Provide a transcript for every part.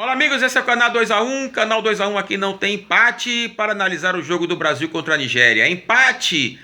Olá amigos, esse é o canal 2x1. Canal 2x1 aqui não tem empate para analisar o jogo do Brasil contra a Nigéria. Empate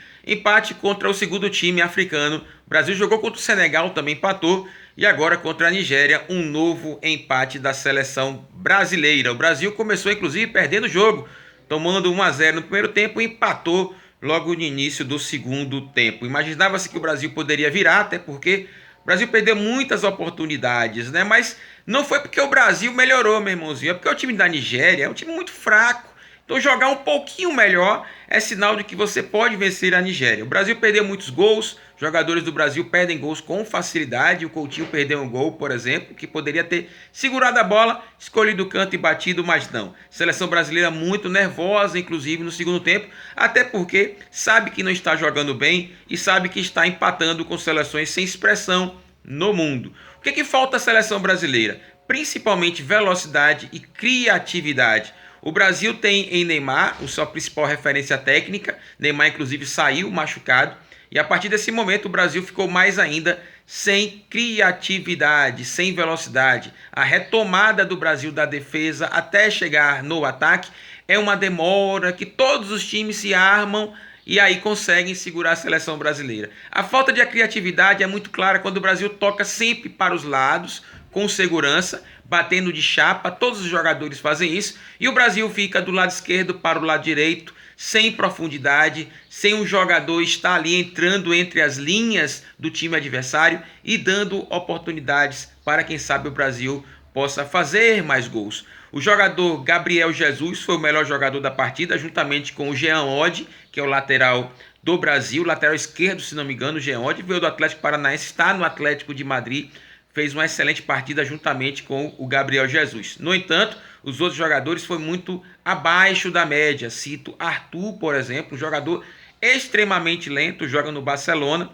contra o segundo time africano. O Brasil jogou contra o Senegal, também empatou. E agora contra a Nigéria, um novo empate da seleção brasileira. O Brasil começou inclusive perdendo o jogo, tomando 1-0 no primeiro tempo e empatou logo no início do segundo tempo. Imaginava-se que o Brasil poderia virar, até porque o Brasil perdeu muitas oportunidades, né? Mas não foi porque o Brasil melhorou, meu irmãozinho. É porque o time da Nigéria é um time muito fraco. Então jogar um pouquinho melhor é sinal de que você pode vencer a Nigéria. O Brasil perdeu muitos gols. Jogadores do Brasil perdem gols com facilidade. O Coutinho perdeu um gol, por exemplo, que poderia ter segurado a bola, escolhido o canto e batido, mas não. Seleção brasileira muito nervosa, inclusive no segundo tempo, até porque sabe que não está jogando bem e sabe que está empatando com seleções sem expressão no mundo. O que falta à seleção brasileira? Principalmente velocidade e criatividade. O Brasil tem em Neymar a sua principal referência técnica. Neymar inclusive saiu machucado. E a partir desse momento o Brasil ficou mais ainda sem criatividade, sem velocidade. A retomada do Brasil da defesa até chegar no ataque é uma demora que todos os times se armam e aí conseguem segurar a seleção brasileira. A falta de criatividade é muito clara quando o Brasil toca sempre para os lados, com segurança, batendo de chapa. Todos os jogadores fazem isso e o Brasil fica do lado esquerdo para o lado direito, sem profundidade, sem um jogador estar ali entrando entre as linhas do time adversário e dando oportunidades para, quem sabe, o Brasil possa fazer mais gols. O jogador Gabriel Jesus foi o melhor jogador da partida, juntamente com o Jean Oddi, que é o lateral do Brasil, lateral esquerdo, se não me engano. O Jean Oddi veio do Atlético Paranaense, está no Atlético de Madrid, fez uma excelente partida juntamente com o Gabriel Jesus. No entanto, os outros jogadores foram muito abaixo da média. Cito Arthur, por exemplo, um jogador extremamente lento, joga no Barcelona.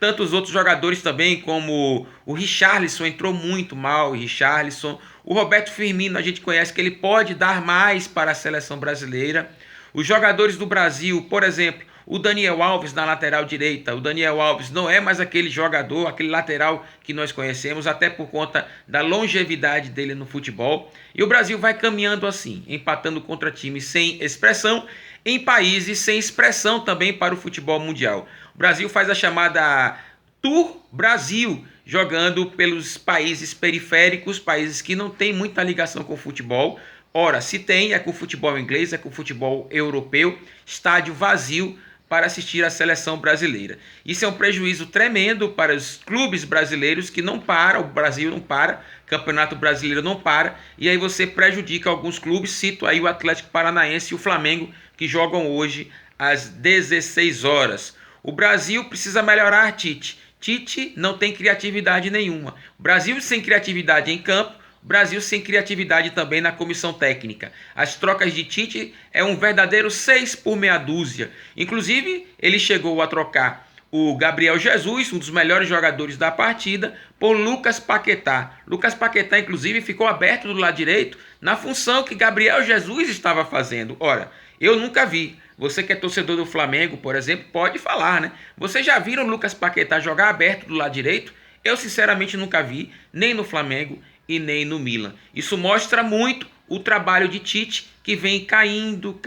Tanto os outros jogadores também, como o Richarlison, entrou muito mal. O Roberto Firmino, a gente conhece que ele pode dar mais para a seleção brasileira. Os jogadores do Brasil, por exemplo, o Daniel Alves na lateral direita. O Daniel Alves não é mais aquele jogador, aquele lateral que nós conhecemos, até por conta da longevidade dele no futebol. E o Brasil vai caminhando assim, empatando contra times sem expressão, em países sem expressão também para o futebol mundial. O Brasil faz a chamada Tour Brasil, jogando pelos países periféricos, países que não têm muita ligação com o futebol. Ora, se tem, é com o futebol inglês, é com o futebol europeu, estádio vazio para assistir à seleção brasileira. Isso é um prejuízo tremendo para os clubes brasileiros que não param, o Brasil não para, o Campeonato Brasileiro não para, e aí você prejudica alguns clubes, cito aí o Atlético Paranaense e o Flamengo, que jogam hoje às 16 horas. O Brasil precisa melhorar, Tite. Tite não tem criatividade nenhuma. O Brasil sem criatividade em campo, Brasil sem criatividade também na comissão técnica. As trocas de Tite é um verdadeiro 6 por meia dúzia. Inclusive, ele chegou a trocar o Gabriel Jesus, um dos melhores jogadores da partida, por Lucas Paquetá. Lucas Paquetá, inclusive, ficou aberto do lado direito na função que Gabriel Jesus estava fazendo. Ora, eu nunca vi. Você que é torcedor do Flamengo, por exemplo, pode falar, né? Vocês já viram Lucas Paquetá jogar aberto do lado direito? Eu, sinceramente, nunca vi, nem no Flamengo e nem no Milan. Isso mostra muito o trabalho de Tite, que vem caindo,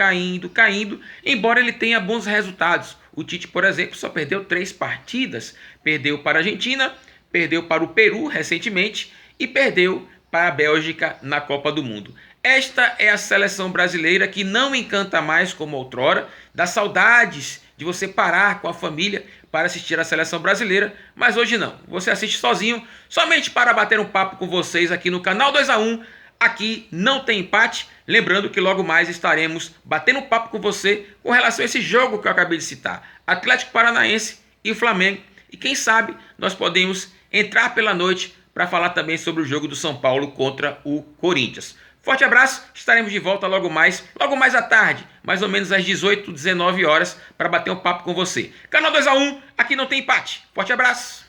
embora ele tenha bons resultados. O Tite, por exemplo, só perdeu 3 partidas. Perdeu para a Argentina, perdeu para o Peru recentemente e perdeu para a Bélgica na Copa do Mundo. Esta é a seleção brasileira que não encanta mais como outrora, dá saudades de você parar com a família para assistir a seleção brasileira, mas hoje não. Você assiste sozinho, somente para bater um papo com vocês aqui no canal 2x1. Aqui não tem empate. Lembrando que logo mais estaremos batendo um papo com você com relação a esse jogo que eu acabei de citar, Atlético Paranaense e Flamengo. E quem sabe nós podemos entrar pela noite para falar também sobre o jogo do São Paulo contra o Corinthians. Forte abraço, estaremos de volta logo mais à tarde, mais ou menos às 18, 19 horas, para bater um papo com você. Canal 2x1, aqui não tem empate. Forte abraço.